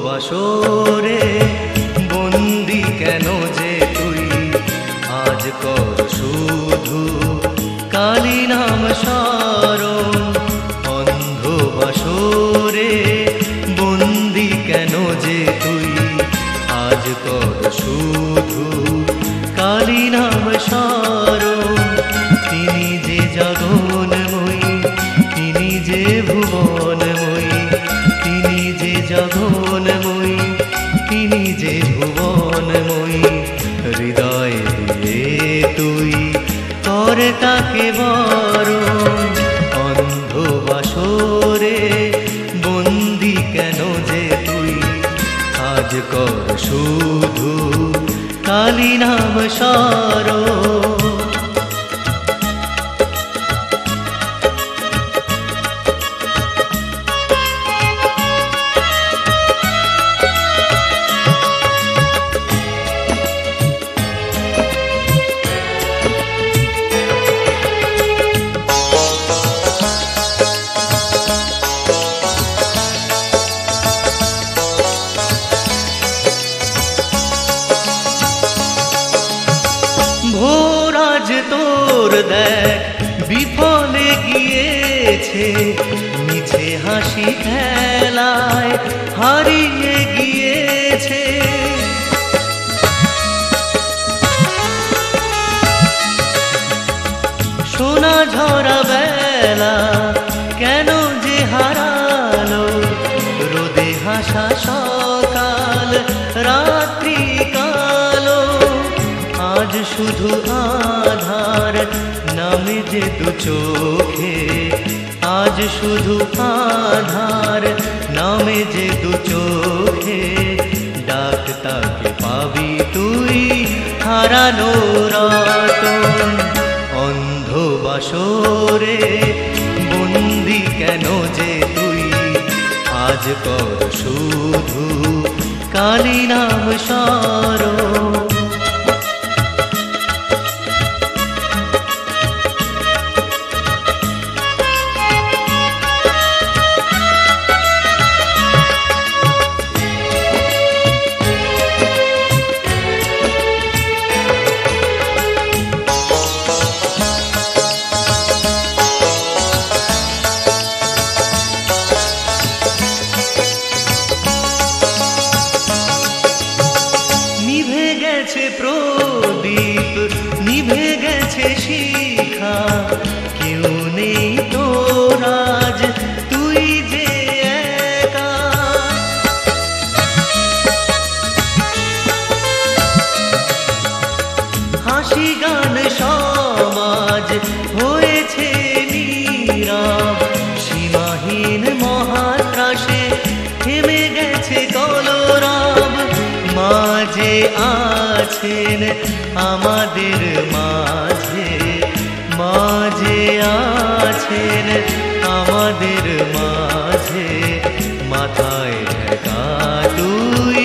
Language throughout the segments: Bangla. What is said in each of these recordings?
বাসরে বন্দি কেন যে তুই, আজ কর শুধু কালী নাম স্মরণ। অন্ধ বাসরে বন্দি কেন যে তুই, আজ কর শুধু কালী নাম স্মরণ। তিনি যে জগন্ময়ী, তিনি যে ভুবনময়ী, তিনি যে জগন্ময়ী, তিনি যে ভুবনময়ী। হৃদয় দিয়ে তুই কর তাকে বরণ। অন্ধ বাসরে বন্দি কেন যে তুই, আজ কর শুধু কালী নাম স্মরণ। ভোরাজ তোর দেখ বিফলে গিয়েছে, মিছে হাসি খেলায় হারিয়ে গিয়েছে। সোনা ঝরা বেলা কেন যে হারালো, রোদে হাসা সকাল রাত্রি কালো। আজ শুধু আধার নামে যে দু চোখে, আজ শুধু আধার নামে যে দু চোখে। ডাক তাকে পাবি তুই হারানো রতন। অন্ধ বাসরে বন্দি কেন যে তুই, আজ কর শুধু কালী নাম স্মরণ। প্রদীপ নিভে গেছে শিখা, কেউ নেই তোর আজ তুই যে একা। হাসি গান সমাজ হয়েছে নীরব, সীমাহীন মহাত্রাসে থেমে গেছে কলরব। মাঝে আছেন আমাদের মাঝে, মাঝে আছেন আমাদের মাঝে। মাথায় ঠেকা তুই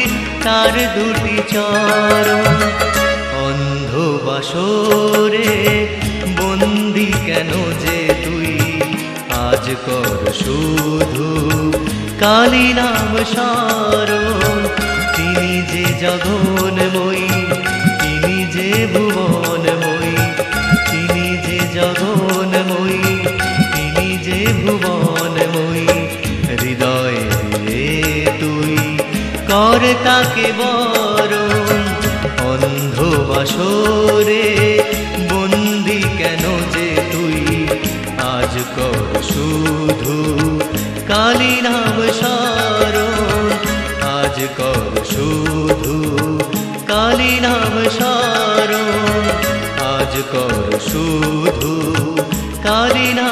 তার দুটি চরণ। অন্ধ বাসরে বন্দি কেন যে তুই, আজ কর শুধু কালী নাম স্মরণ। তিনি যে জগন্ময়ী, তিনি যে ভুবনময়ী, তিনি যে জগন্ময়ী, তিনি যে ভুবনময়ী। হৃদয় দিয়ে তুই কর তাকে বরণ। অন্ধ বাসরে বন্দি কেন যে তুই, আজ কর শুধু কালী নাম স্মরণ। আজ কর শুধু কালী নাম স্মরণ, আজ কর শুধু কালিনা